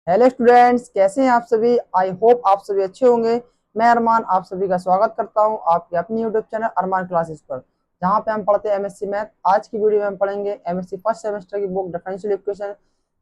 Hello students, कैसे हैं आप सभी। आई होप आप सभी अच्छे होंगे। मैं अरमान आप सभी का स्वागत करता हूं आपके अपनी यूट्यूब चैनल अरमान क्लासेस पर, जहां पे हम पढ़ते हैं एमएससी मैथ। आज की वीडियो में हम पढ़ेंगे एमएससी फर्स्ट सेमेस्टर की बुक डिफरेंशियल इक्वेशन,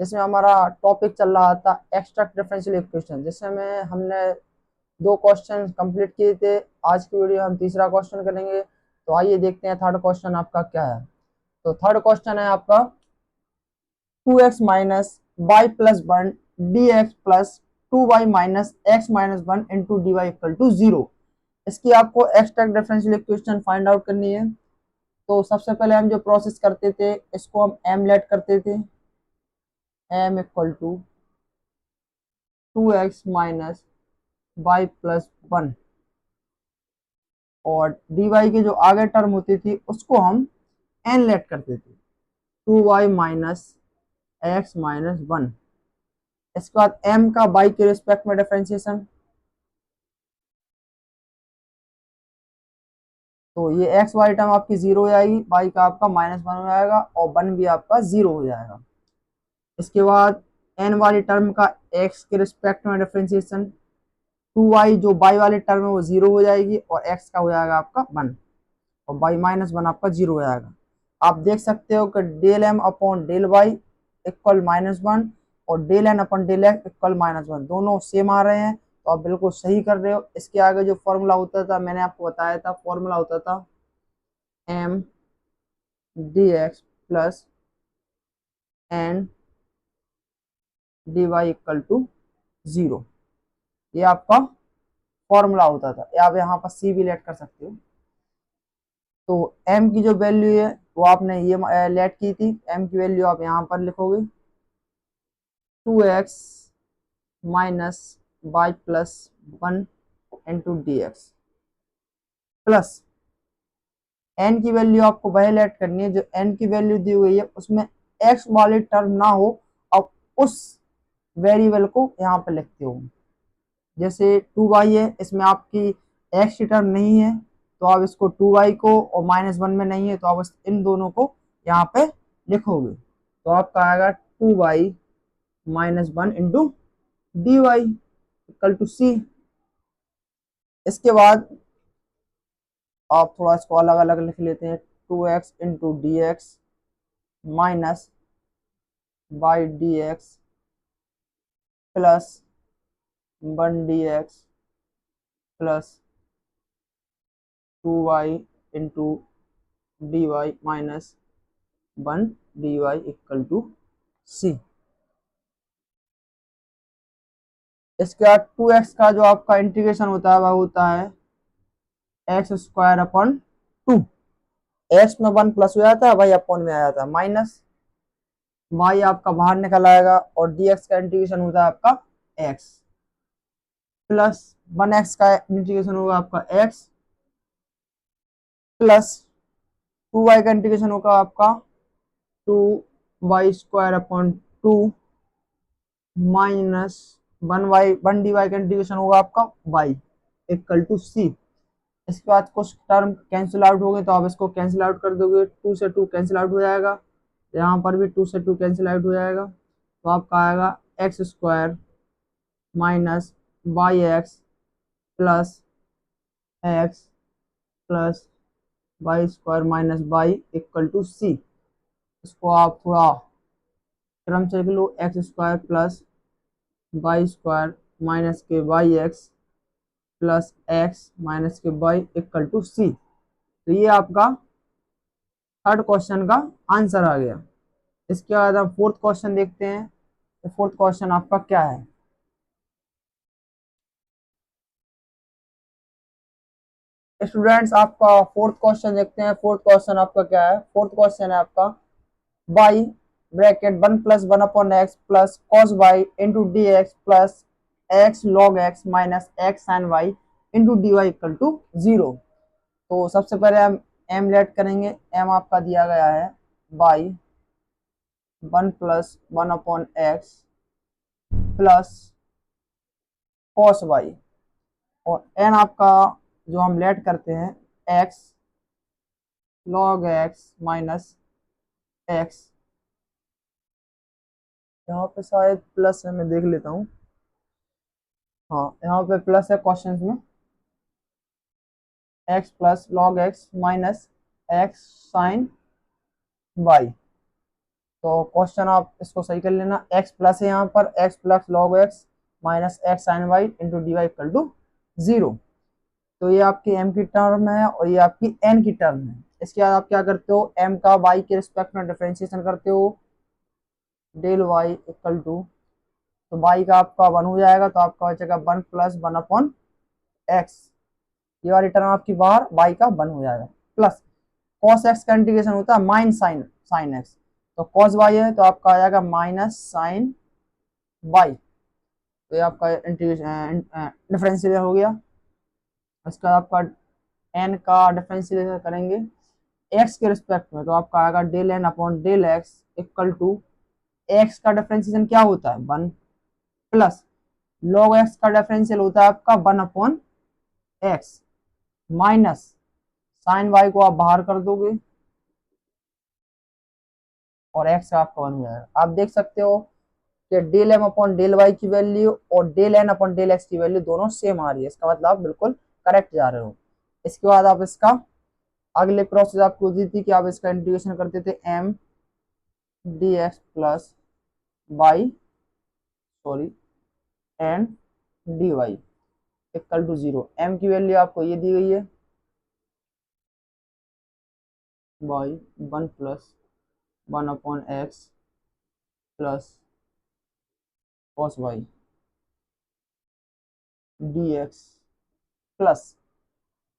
जिसमें हमारा टॉपिक चल रहा था एक्सट्रैक्ट डिफरेंशियल इक्वेशन, जिसमें हमने दो क्वेश्चन कंप्लीट किए थे। आज की वीडियो हम तीसरा क्वेश्चन करेंगे। तो आइए देखते हैं थर्ड क्वेश्चन आपका क्या है। तो थर्ड क्वेश्चन है आपका 2x - y+1 dx plus 2y - x - 1 into dy equal to 0। इसकी आपको extract differential equation find out करनी है। तो सबसे पहले हम जो प्रोसेस करते थे, इसको हम m लेट करते थे। m equal to 2x - y+1, और dy की जो आगे टर्म होती थी उसको हम n लेट करते थे, 2y - x - 1। इसके बाद m का y के रिस्पेक्ट में डिफरेंशिएशन। तो ये एक्स वाई टर्म आपकी जीरो हो जाएगी, वाई का आपका -1 हो जाएगा, और 1 भी आपका जीरो हो जाएगा। इसके बाद एन वाली टर्म का एक्स के रिस्पेक्ट में डिफरेंशिएशन। 2y जो वाई वाली टर्म है वो जीरो हो जाएगी, और एक्स का हो जाएगा आपका 1, और वाई -1 आपका जीरो हो जाएगा। आप देख सकते हो कि del m upon del y equal -1, और del n upon del x equal -1, दोनों सेम आ रहे हैं। तो आप बिल्कुल सही कर रहे हो। इसके आगे जो फॉर्मूला होता था मैंने आपको बताया था, फॉर्मूला होता था m d x plus n d Y equal to 0। ये आपका फॉर्मूला होता था। आप यहाँ पर सी भी लेट कर सकते हो। तो m की जो वैल्यू है वो आपने ये लेट की थी। m की वैल्यू आप यहाँ पर लिखोगे 2x - y+1 into D x, plus n की वैल्यू आपको वह लेट करनी है जो n की वैल्यू दी हुई है उसमें x वाली टर्म ना हो। अब उस वेरिएबल को यहाँ पर लिखते हो। जैसे 2y है, इसमें आपकी एक्स की टर्म नहीं है, तो आप इसको 2y को, और -1 में नहीं है तो आप इन दोनों को यहाँ पे लिखोगे। तो आपका आएगा 2y - 1 into D Y equal to C. इसके बाद आप थोड़ा इसको अलग अलग लिख लेते हैं। 2x into D X minus Y D x plus 1 dx plus 2y into D Y -1 dy equal to C. इसके बाद 2x का जो आपका इंटीग्रेशन होता है वह होता है x² अपॉन 2। एक्स में 1 प्लस हो जाता है, वाई अपॉन में आ जाता है माइनस, वाई आपका बाहर निकल आएगा, और dx का इंटीग्रेशन होता है आपका x, प्लस 1x का इंटीग्रेशन होगा आपका x, प्लस 2y का इंटीग्रेशन होगा आपका 2y² अपॉन 2 माइनस 1 dy का इंटीग्रेशन होगा आपका y इक्वल टू सी। इसके बाद कुछ टर्म कैंसिल आउट हो गए तो आप इसको कैंसिल आउट कर दोगे, 2 से 2 कैंसिल आउट हो जाएगा, यहाँ पर भी 2 से 2 कैंसिल आउट हो जाएगा। तो आपका आएगा x² minus Y X plus X plus y² minus Y equal to C. इसको आप थोड़ा क्रम से लिख लो, x² plus y² minus K Y X plus X minus K Y equal to C. तो ये आपका थर्ड क्वेश्चन का आंसर आ गया। इसके बाद हम फोर्थ क्वेश्चन देखते हैं। तो फोर्थ क्वेश्चन आपका क्या है। स्टूडेंट्स, आपका फोर्थ क्वेश्चन देखते हैं। फोर्थ क्वेश्चन आपका क्या है। फोर्थ क्वेश्चन है आपका y bracket 1 plus 1 upon x plus cos y into D x plus x log x minus x sine y into D Y equal to 0। तो सबसे पहले हम m लेट करेंगे। m आपका दिया गया है y 1 plus 1 upon x plus cos y, और n आपका जो हम लेट करते हैं x log x minus x यहाँ पे शायद प्लस है, मैं देख लेता हूँ। हाँ, यहाँ पे प्लस है क्वेश्चन में, x plus log x minus x sine y. तो क्वेश्चन आप इसको सही कर लेना, एक्स प्लस है यहाँ पर, x plus log x minus x sine y into D Y equal to 0। तो ये आपकी एम की टर्म है और ये आपकी एन की टर्म है। इसके बाद आप क्या करते हो, एम का वाई के रिस्पेक्ट में डिफरेंशिएशन करते हो, डेल वाई इक्वल टू, तो वाई का आपका 1 हो जाएगा, तो आपका हो जाएगा 1 प्लस 1 अपॉन एक्स। ये वाली टर्म आपकी बाहर, वाई का 1 हो जाएगा, प्लस कॉस एक्स का इंटीग्रेशन होता है माइन साइन साइन एक्स, तो कॉस वाई है तो आपका आ जाएगा माइनस साइन वाई। तो ये आपका इंटीग्रेशन डिफरेंशियल हो गया। इसका आपका एन का डिफरेंशियल करेंगे एक्स के रिस्पेक्ट में, तो आपका आएगा del n upon del x equal to, x का डिफरेंशिएशन क्या होता है 1, प्लस लॉग एक्स का डिफरेंशियल होता है आपका 1 upon x, minus sine y को आप बाहर कर दोगे और एक्स आपका 1 हो जाएगा। आप देख सकते हो कि del m upon del y की वैल्यू और del n upon del x की वैल्यू दोनों सेम आ रही है, इसका मतलब आप बिल्कुल करेक्ट जा रहे हो। इसके बाद आप इसका अगले प्रोसेस आपको दी थी कि आप इसका इंटीग्रेशन करते थे m d x plus y, sorry, n d Y equal to 0। M की वैल्यू आपको ये दी गई है, y 1 plus 1 upon x plus cos y D x, plus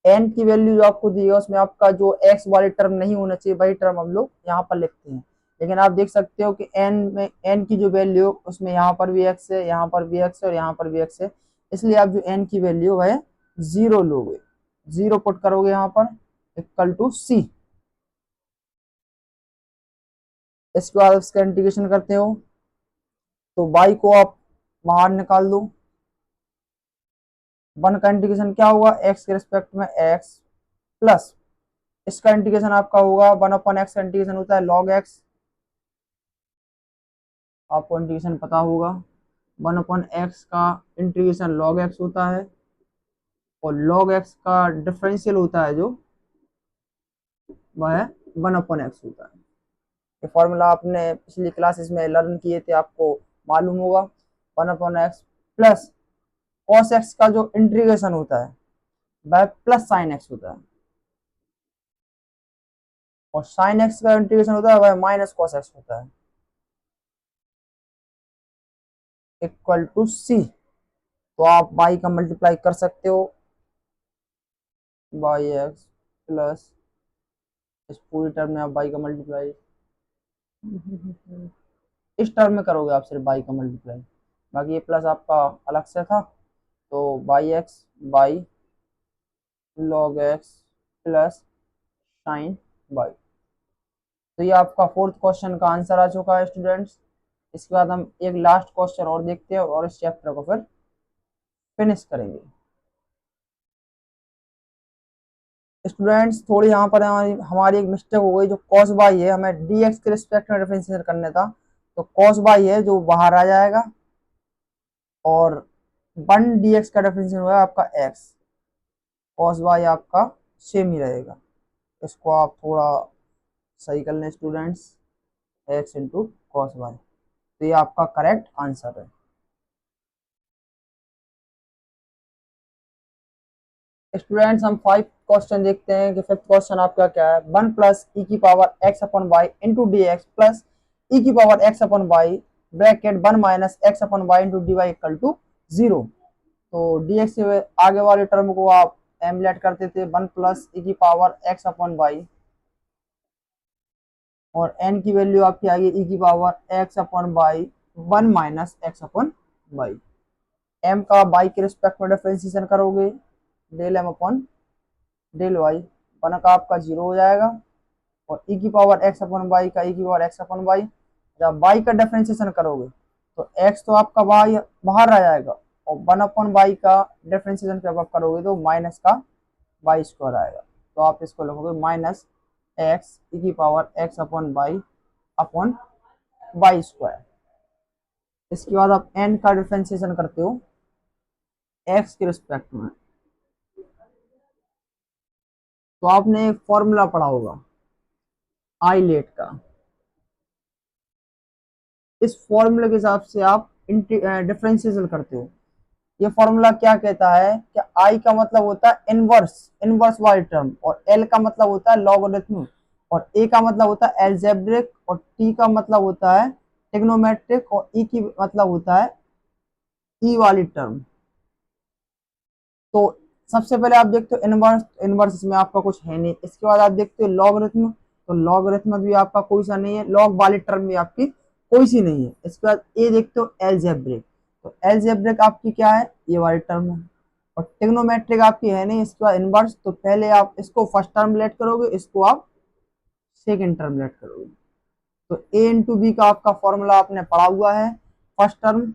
n की वैल्यू जो आपको दी है उसमें आपका जो एक्स वाली टर्म नहीं होना चाहिए वही टर्म हम लोग यहाँ पर लिखते हैं, लेकिन आप देख सकते हो कि एन में एन की जो वैल्यू उसमें यहाँ पर भी एक्स है, यहाँ पर भी एक्स है और यहाँ पर भी एक्स है, इसलिए आप जो एन की वैल्यू है 0 लोगे, 0 पुट करोगे यहाँ पर इक्वल टू सी। इसके बाद इसका इंटीग्रेशन करते हो तो y को आप बाहर निकाल दो, 1 का इंटीग्रेशन क्या होगा x के रिस्पेक्ट में x, प्लस इसका इंटीग्रेशन आपका होगा 1 अपॉन एक्स का इंटीग्रेशन होता है log x, आपको इंटीग्रेशन पता होगा 1 अपॉन एक्स का इंटीग्रेशन log x होता है और log x का डिफरेंशियल होता है जो वह 1 अपॉन एक्स होता है। ये फॉर्मूला आपने पिछली क्लासेस में लर्न किए थे, आपको मालूम होगा। 1 upon x plus cos x का जो इंटीग्रेशन होता है वह प्लस साइन एक्स होता है और साइन एक्स का इंटीग्रेशन होता है वह माइनस कॉस एक्स होता है इक्वल टू सी। तो आप बाई का मल्टीप्लाई कर सकते हो, बाई एक्स प्लस इस पूरी टर्म में आप बाई का मल्टीप्लाई इस टर्म में करोगे आप सिर्फ बाई का मल्टीप्लाई, बाकी ये प्लस आपका अलग से था, तो by x by log x plus sign by. तो ये आपका फोर्थ क्वेश्चन का आंसर आ चुका है स्टूडेंट्स। इसके बाद हम एक लास्ट क्वेश्चन और देखते हैं और इस चैप्टर को फिर फिनिश करेंगे। स्टूडेंट्स थोड़ी यहाँ पर हमारी हमारी एक मिस्टेक हो गई, जो कॉस बाई है हमें डी एक्स के रिस्पेक्ट में डिफरेंशिएट करना था, तो कॉस बाई है जो बाहर आ जाएगा और 1 डी एक्स का डिफरेंशिएट होगा आपका एक्स, कॉस बाई आपका सेम ही रहेगा। इसको आप थोड़ा सही कर लें students, x into cos by, तो ये आपका करेक्ट आंसर है। स्टूडेंट्स हम 5 क्वेश्चन देखते हैं कि 5th क्वेश्चन आपका क्या है, 1 प्लस ई की power x upon y into D x plus e की power x upon y bracket 1 minus x upon y into D Y equal to 0। तो डी एक्स से आगे वाले टर्म को आप एम लेट करते थे 1 प्लस ई की पावर एक्स अपॉन वाई और एन की वैल्यू आपकी आ गई ई की power x upon y 1 minus x upon y. M का वाई के रिस्पेक्ट में डिफरेंशिएशन करोगे del m upon del y, 1 का आपका 0 हो जाएगा और ई की पावर एक्स अपॉन वाई का ई की पावर एक्स अपॉन वाई। जब वाई का डिफरेंशिएशन करोगे तो एक्स तो आपका वाई बाहर आ जाएगा और 1 अपॉन वाई का डिफरेंशिएशन जब आप करोगे तो माइनस का वाई स्क्वायर आएगा, तो आप इसको लिखोगे माइनस एक्स ई की power x upon y upon y square. इसके बाद आप n का डिफरेंशिएशन करते हो x के रिस्पेक्ट में, तो आपने एक फॉर्मूला पढ़ा होगा आईलेट का। इस फॉर्मूले के हिसाब से आप डिफरेंशिएशन करते हो। ये फॉर्मूला क्या कहता है कि आई का मतलब होता है इनवर्स, इनवर्स वाली टर्म, और एल का मतलब होता है लॉगरिथम, और ए का मतलब होता है एल्जेब्रिक, और टी का मतलब होता है ट्रिग्नोमेट्रिक, और ई की मतलब होता है ई वाली टर्म। तो सबसे पहले आप देखते हो इनवर्स, इनवर्स इसमें आपका कुछ है नहीं। इसके बाद आप देखते हो लॉगरिथम, तो लॉगरिथम भी आपका कोई सा नहीं है, लॉग वाली टर्म भी आपकी कोई सी नहीं है। इसके बाद ए देखते हो एल्जेब्रिक, तो एल्जेब्रिक आपकी क्या है, ये वाली टर्म है, और ट्रिग्नोमेट्रिक आपकी है नहीं। इसके बाद इनवर्स, तो पहले आप इसको फर्स्ट टर्म लेट करोगे, इसको आप सेकेंड टर्म लेट करोगे। तो ए इंटू बी का आपका फॉर्मूला आपने पढ़ा हुआ है, फर्स्ट टर्म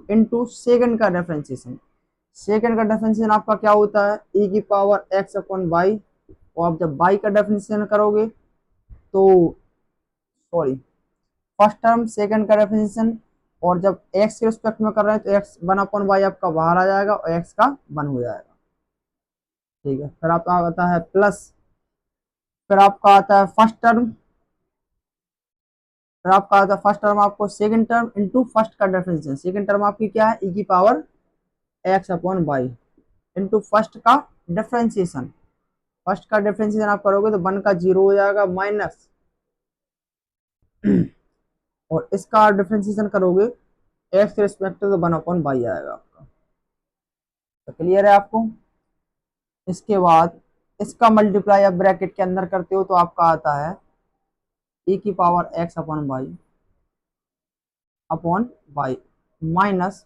इंटू सेकेंड का डिफरेंशिएशन। सेकेंड का डिफरेंशिएशन आपका क्या होता है, e की पावर x अपॉन वाई, और आप जब y का डिफरेंशिएशन करोगे तो सॉरी, फर्स्ट टर्म सेकेंड का डिफरेंशिएशन, और जब x के रिस्पेक्ट में कर रहे हैं तो x 1/y आपका बाहर आ जाएगा और x का 1 हो जाएगा। ठीक है, फिर आपका आता है प्लस, फिर आपका आता है फर्स्ट टर्म, फिर आपका आता है फर्स्ट टर्म आपको सेकेंड टर्म इंटू फर्स्ट का डिफरेंशिएशन। सेकेंड टर्म आपकी क्या है, e की power x upon y into first का डिफरेंशिएशन। फर्स्ट का डिफरेंशिएशन आप करोगे तो 1 का 0 हो जाएगा माइनस, और इसका डिफरेंशिएशन करोगे एक्स के रिस्पेक्ट तो 1/y आएगा आपका। तो क्लियर है आपको। इसके बाद इसका मल्टीप्लाई आप ब्रैकेट के अंदर करते हो तो आपका आता है e की power x upon y minus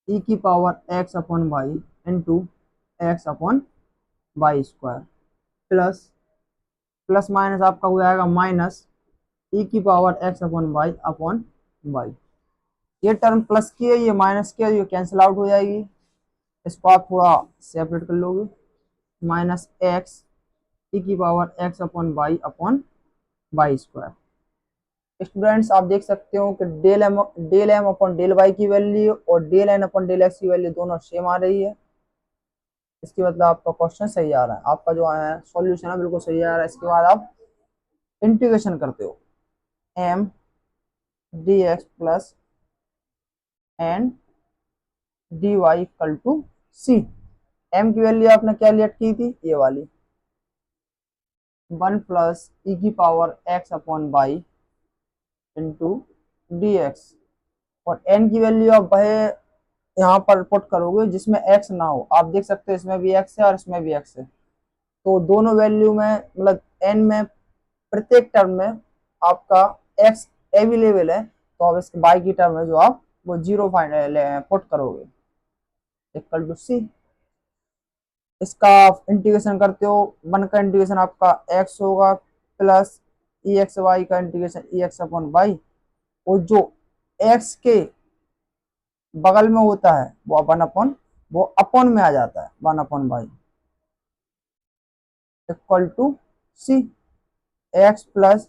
e की power x upon y into x upon y square, plus plus minus आपका हो जाएगा माइनस e की पावर x अपॉन वाई। ये टर्म प्लस की है, ये माइनस की है, ये कैंसिल आउट हो जाएगी। इसको आप थोड़ा सेपरेट कर लोगे, माइनस एक्स ई की power x upon y square. Students आप देख सकते हो कि del m upon del y की वैल्यू और del n upon del x की वैल्यू दोनों सेम आ रही है। इसकी मतलब आपका क्वेश्चन सही आ रहा है, आपका जो है सॉल्यूशन है बिल्कुल सही आ रहा है। इसके बाद आप इंटीग्रेशन करते हो m d x plus n d Y equal to c. M की वैल्यू आपने क्या लेट की थी, ये वाली 1 प्लस ई की power x upon y into D x, और एन की वैल्यू आप वह यहाँ पर पुट करोगे जिसमें एक्स ना हो। आप देख सकते हो इसमें भी एक्स है और इसमें भी एक्स है, तो दोनों वैल्यू में मतलब एन में प्रत्येक टर्म में आपका एक्स अवेलेबल है, तो आप इसके बाई की टर्म में जो आप वो 0 पुट करोगे इक्वल टू सी। इसका आप इंटीग्रेशन करते हो, 1 का इंटीग्रेशन आपका x होगा प्लस ई एक्स वाई का integration e x upon y, और जो x के बगल में होता है वो 1 अपॉन वो अपॉन में आ जाता है 1/y equal to c. X plus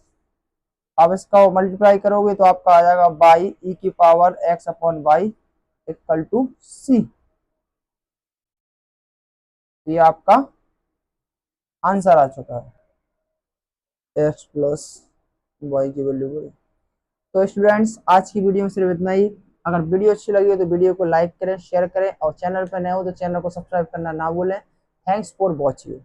आप इसका मल्टीप्लाई करोगे तो आपका आ जाएगा बाई ई की power x upon y equal to c. ये आपका आंसर आ चुका है, एक्स प्लस वाई की वैल्यू को। तो स्टूडेंट्स आज की वीडियो में सिर्फ इतना ही। अगर वीडियो अच्छी लगी हो तो वीडियो को लाइक करें, शेयर करें, और चैनल पर नए हो तो चैनल को सब्सक्राइब करना ना भूलें। Thanks for watching.